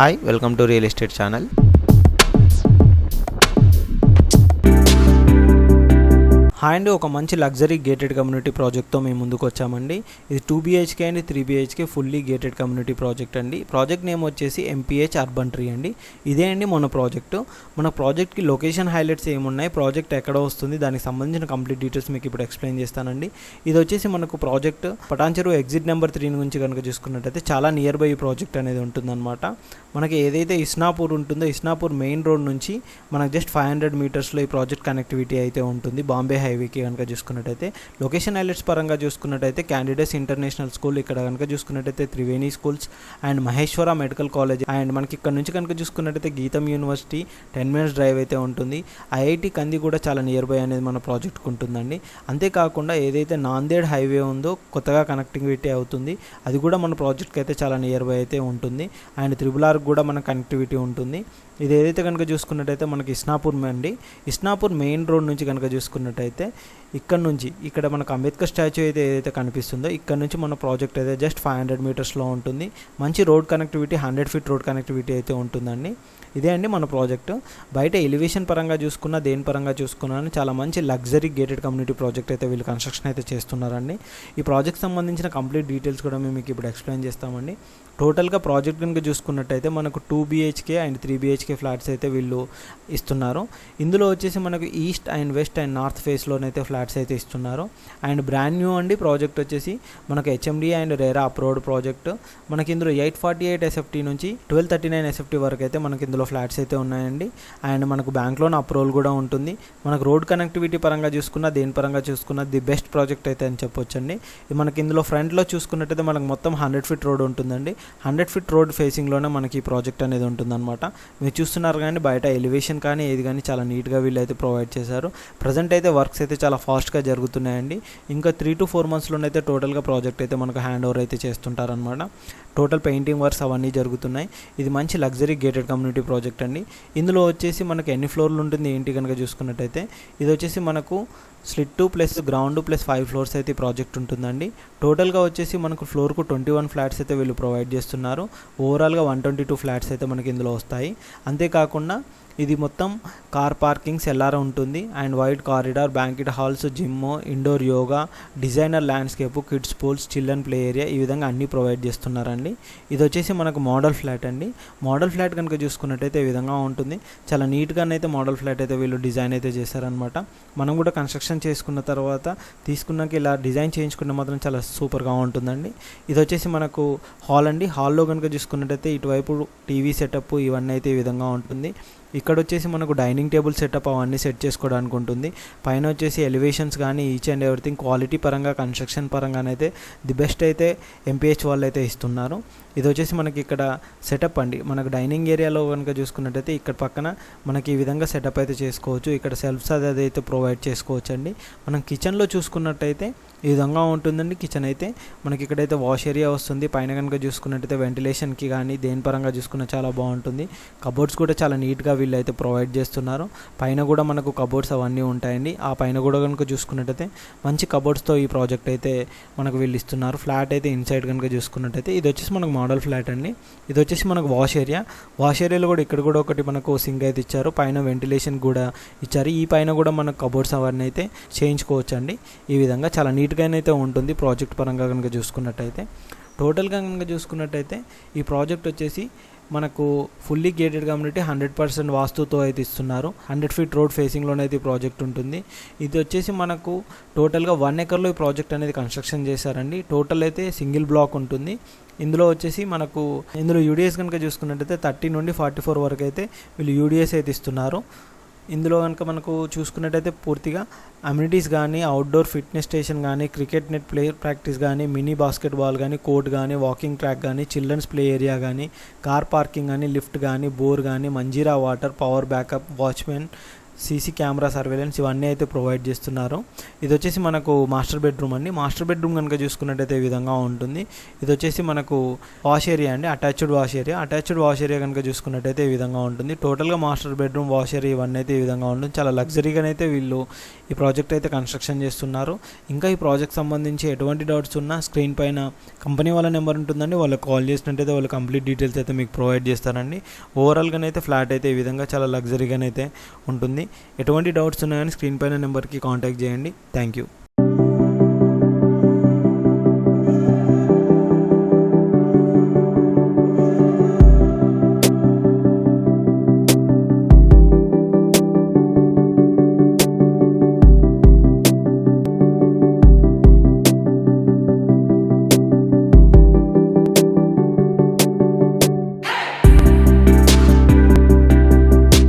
Hi, welcome to Real Estate channel. And ఒక మంచి luxury gated community ప్రాజెక్ట్తో మేము ముందుకు వచ్చామండి. ఇది 2 BHK and 3 BHK fully gated community project అండి. ప్రాజెక్ట్ నేమ్ వచ్చేసి MPH అర్బన్ ట్రీ అండి. ఇదే అండి మన ప్రాజెక్టు. మన ప్రాజెక్ట్కి లొకేషన్ హైలైట్స్ ఏమున్నాయి, ప్రాజెక్ట్ ఎక్కడ వస్తుంది, దానికి సంబంధించిన కంప్లీట్ డీటెయిల్స్ మీకు ఇప్పుడు ఎక్స్ప్లెయిన్ చేస్తానండి. ఇది వచ్చేసి మనకు ప్రాజెక్ట్ పటాన్చెరు ఎగ్జిట్ నెంబర్ 3 నుంచి కనుక చూసుకున్నట్టయితే చాలా నియర్ బై ఈ ప్రాజెక్ట్ అనేది ఉంటుందన్నమాట. మనకి ఏదైతే ఇస్నాపూర్ ఉంటుందో ఇస్నాపూర్ మెయిన్ రోడ్ నుంచి మనకు జస్ట్ 500 మీటర్స్లో ఈ ప్రాజెక్ట్ కనెక్టివిటీ అయితే ఉంటుంది. బాంబే హైవేకి కనుక చూసుకున్నట్టయితే లొకేషన్ హైలైట్స్ పరంగా చూసుకున్నట్టయితే క్యాండిడేట్స్ ఇంటర్నేషనల్ స్కూల్, ఇక్కడ కనుక చూసుకున్నట్టయితే Triveni schools and Maheshwara medical college, and మనకి ఇక్కడ నుంచి కనుక చూసుకున్నట్టయితే గీతం యూనివర్సిటీ 10 మినిట్స్ డ్రైవ్ అయితే ఉంటుంది. ఐఐటి కంది కూడా చాలా నియర్ బై అనేది మన ప్రాజెక్ట్కి ఉంటుందండి. అంతేకాకుండా ఏదైతే నాందేడ్ హైవే ఉందో కొత్తగా కనెక్టివిటీ అవుతుంది, అది కూడా మన ప్రాజెక్ట్కి అయితే చాలా నియర్ బై అయితే ఉంటుంది. అండ్ త్రిబుల్ కూడా మన కనెక్టివిటీ ఉంటుంది. ఇది ఏదైతే కనుక చూసుకున్నట్టయితే మనకి ఇస్నాపూర్ మెయిన్ రోడ్ నుంచి కనుక చూసుకున్నట్టయితే ఇక్కడ మనకు అంబేద్కర్ స్టాచ్యూ అయితే ఏదైతే కనిపిస్తుందో ఇక్కడ నుంచి మన ప్రాజెక్ట్ అయితే జస్ట్ 500 మీటర్స్లో ఉంటుంది. మంచి road connectivity 100 feet road connectivity అయితే ఉంటుందండి. ఇదే అండి మన ప్రాజెక్టు. బయట ఎలివేషన్ పరంగా చూసుకున్నా దేని పరంగా చూసుకున్నా చాలా మంచి లగ్జరీ గేటెడ్ కమ్యూనిటీ ప్రాజెక్ట్ అయితే వీళ్ళు కన్స్ట్రక్షన్ అయితే చేస్తున్నారండి. ఈ ప్రాజెక్ట్ సంబంధించిన కంప్లీట్ డీటెయిల్స్ కూడా మేము మీకు ఇప్పుడు ఎక్స్ప్లెయిన్ చేస్తామండి. టోటల్గా ప్రాజెక్ట్ కనుక చూసుకున్నట్టయితే మనకు 2 BHK అండ్ 3 BHK ఫ్లాట్స్ అయితే వీళ్ళు ఇస్తున్నారు. ఇందులో వచ్చేసి మనకు east and west and north ఫేస్లోనైతే ఫ్లాట్స్ అయితే ఇస్తున్నారు. అండ్ బ్రాండ్ న్యూ అండి ప్రాజెక్ట్ వచ్చేసి మనకు HMD and RERA approved project. మనకి ఇందులో 848 SFT నుంచి 1239 SFT వరకు అయితే మనకి ఇందులో ఫ్లాట్స్ అయితే ఉన్నాయండి. అండ్ మనకు బ్యాంక్ లోన్ అప్రూవల్ కూడా ఉంటుంది. మనకు రోడ్ కనెక్టివిటీ పరంగా చూసుకున్నా దేని పరంగా చూసుకున్నా ది బెస్ట్ ప్రాజెక్ట్ అయితే అని చెప్పొచ్చండి. మనకి ఇందులో ఫ్రంట్లో చూసుకున్నట్టయితే మనకు మొత్తం 100 ఫీట్ రోడ్ ఉంటుందండి. 100 ఫీట్ రోడ్ ఫేసింగ్లోనే మనకి ఈ ప్రాజెక్ట్ అనేది ఉంటుందన్నమాట. మీరు చూస్తున్నారు కానీ బయట ఎలివేషన్ కానీ ఏది కానీ చాలా నీట్గా వీళ్ళు అయితే ప్రొవైడ్ చేశారు. ప్రజెంట్ అయితే వర్క్స్ అయితే చాలా ఫాస్ట్గా జరుగుతున్నాయండి. ఇంకా 3 to 4 మంత్స్లోనైతే టోటల్గా ప్రాజెక్ట్ అయితే మనకు హ్యాండ్ ఓవర్ అయితే చేస్తుంటారనమాట. టోటల్ పెయింటింగ్ వర్క్స్ అవన్నీ జరుగుతున్నాయి. ఇది మంచి లగ్జరీ గేటెడ్ కమ్యూనిటీ ప్రాజెక్ట్ అండి. ఇందులో వచ్చేసి మనకు ఎన్ని ఫ్లోర్లు ఉంటుంది ఏంటి కనుక చూసుకున్నట్టయితే ఇది వచ్చేసి మనకు slit 2 plus ground plus 5 floors అయితే ఈ ప్రాజెక్ట్ ఉంటుందండి. టోటల్గా వచ్చేసి మనకు ఫ్లోర్కు 21 ఫ్లాట్స్ అయితే వీళ్ళు ప్రొవైడ్ చేస్తున్నారు. ఓవరాల్గా 122 ఫ్లాట్స్ అయితే మనకి ఇందులో వస్తాయి. అంతేకాకుండా ఇది మొత్తం కార్ పార్కింగ్స్ ఎల్ఆర్ ఉంటుంది. And wide corridor, banquet halls, gym, indoor yoga, designer landscape, kids pools, children play area, ఈ విధంగా అన్నీ ప్రొవైడ్ చేస్తున్నారండి. ఇది వచ్చేసి మనకు మోడల్ ఫ్లాట్ అండి. మోడల్ ఫ్లాట్ కనుక చూసుకున్నట్టయితే ఈ విధంగా ఉంటుంది. చాలా నీట్గానైతే మోడల్ ఫ్లాట్ అయితే వీళ్ళు డిజైన్ అయితే చేశారనమాట. మనం కూడా కన్స్ట్రక్షన్ చేసుకున్న తర్వాత తీసుకున్నాక ఇలా డిజైన్ చేయించుకున్న మాత్రం చాలా సూపర్గా ఉంటుందండి. ఇది వచ్చేసి మనకు హాల్ అండి. హాల్లో కనుక చూసుకున్నట్టయితే ఇటువైపు టీవీ సెటప్ ఇవన్నీ అయితే ఈ విధంగా ఉంటుంది. ఇక్కడ వచ్చేసి మనకు డైనింగ్ టేబుల్ సెటప్ అవన్నీ సెట్ చేసుకోవడానికి ఉంటుంది. పైన వచ్చేసి ఎలివేషన్స్ కానీ ఈచ్ అండ్ ఎవ్రీథింగ్ క్వాలిటీ పరంగా కన్స్ట్రక్షన్ పరంగానైతే ది బెస్ట్ అయితే MPH వాళ్ళు అయితే ఇస్తున్నారు. ఇది వచ్చేసి మనకి ఇక్కడ సెటప్ అండి. మనకు డైనింగ్ ఏరియాలో కనుక చూసుకున్నట్టయితే ఇక్కడ పక్కన మనకి ఈ విధంగా సెటప్ అయితే చేసుకోవచ్చు. ఇక్కడ సెల్ఫ్స్ అది అయితే ప్రొవైడ్ చేసుకోవచ్చు అండి. మనం కిచెన్లో చూసుకున్నట్టయితే ఈ విధంగా ఉంటుందండి. కిచెన్ అయితే మనకి ఇక్కడైతే వాష్ ఏరియా వస్తుంది. పైన కనుక చూసుకున్నట్టయితే వెంటిలేషన్కి కానీ దేని పరంగా చూసుకున్న చాలా బాగుంటుంది. కబోర్డ్స్ కూడా చాలా నీట్గా వీళ్ళు అయితే ప్రొవైడ్ చేస్తున్నారు. పైన కూడా మనకు కబోర్డ్స్ అవన్నీ ఉంటాయండి. ఆ పైన కూడా కనుక చూసుకున్నట్టయితే మంచి కబోర్డ్స్తో ఈ ప్రాజెక్ట్ అయితే మనకు వీళ్ళు ఇస్తున్నారు. ఫ్లాట్ అయితే ఇన్సైడ్ కనుక చూసుకున్నట్టయితే ఇది వచ్చేసి మనకు మోడల్ ఫ్లాట్ అండి. ఇది వచ్చేసి మనకు వాష్ ఏరియాలో కూడా ఇక్కడ కూడా ఒకటి మనకు సింక్ అయితే ఇచ్చారు. పైన వెంటిలేషన్ కూడా ఇచ్చారు. ఈ పైన కూడా మనకు కబోర్డ్స్ అవన్నీ అయితే చేయించుకోవచ్చు అండి. ఈ విధంగా చాలా నీట్గా అయితే ఉంటుంది ప్రాజెక్ట్ పరంగా కనుక చూసుకున్నట్టయితే. టోటల్గా కనుక చూసుకున్నట్టయితే ఈ ప్రాజెక్ట్ వచ్చేసి మనకు ఫుల్లీ గేటెడ్ కమ్యూనిటీ 100% వాస్తుతో అయితే ఇస్తున్నారు. 100 ఫీట్ రోడ్ ఫేసింగ్లోనే అయితే ఈ ప్రాజెక్ట్ ఉంటుంది. ఇది వచ్చేసి మనకు టోటల్గా 1 ఎకర్లో ఈ ప్రాజెక్ట్ అనేది కన్స్ట్రక్షన్ చేశారండి. టోటల్ అయితే సింగిల్ బ్లాక్ ఉంటుంది. ఇందులో వచ్చేసి మనకు ఇందులో యూడిఎస్ కనుక చూసుకున్నట్టయితే 30 నుండి 44 వరకు అయితే వీళ్ళు యూడిఎస్ అయితే ఇస్తున్నారు. ఇందులో కనుక మనకు చూసుకున్నట్టయితే పూర్తిగా అమ్యూనిటీస్ కానీ, అవుట్డోర్ ఫిట్నెస్ స్టేషన్ కానీ, క్రికెట్ నెట్ ప్లే ప్రాక్టీస్ కానీ, మినీ బాస్కెట్బాల్ కానీ, కోర్ట్ కానీ, వాకింగ్ ట్రాక్ కానీ, చిల్డ్రన్స్ ప్లే ఏరియా కానీ, కార్ పార్కింగ్ కానీ, లిఫ్ట్ కానీ, బోర్ కానీ, Manjira water, power backup, watchmen CC camera surveillance ఇవన్నీ అయితే ప్రొవైడ్ చేస్తున్నారు. ఇది వచ్చేసి మనకు మాస్టర్ బెడ్రూమ్ అండి. మాస్టర్ బెడ్రూమ్ కనుక చూసుకున్నట్టయితే ఈ విధంగా ఉంటుంది. ఇది వచ్చేసి మనకు వాష్ ఏరియా అండి, attached wash area. Attached wash area కనుక చూసుకున్నట్టయితే ఈ విధంగా ఉంటుంది. టోటల్గా మాస్టర్ బెడ్రూమ్, వాష్ ఏరియా ఇవన్నీ అయితే ఈ విధంగా ఉంటుంది. చాలా లగ్జరీగానైతే వీళ్ళు ఈ ప్రాజెక్ట్ అయితే కన్స్ట్రక్షన్ చేస్తున్నారు. ఇంకా ఈ ప్రాజెక్ట్ సంబంధించి ఎటువంటి డౌట్స్ ఉన్నా స్క్రీన్ పైన కంపెనీ వాళ్ళ నెంబర్ ఉంటుందండి, వాళ్ళకి కాల్ చేసినట్టయితే వాళ్ళు కంప్లీట్ డీటెయిల్స్ అయితే మీకు ప్రొవైడ్ చేస్తారండి. ఓవరాల్గానైతే ఫ్లాట్ అయితే ఈ విధంగా చాలా లగ్జరీగానైతే ఉంటుంది. ఎటువంటి డౌట్స్ ఉన్నా కానీ స్క్రీన్ పైన నెంబర్కి కాంటాక్ట్ చేయండి. Thank you.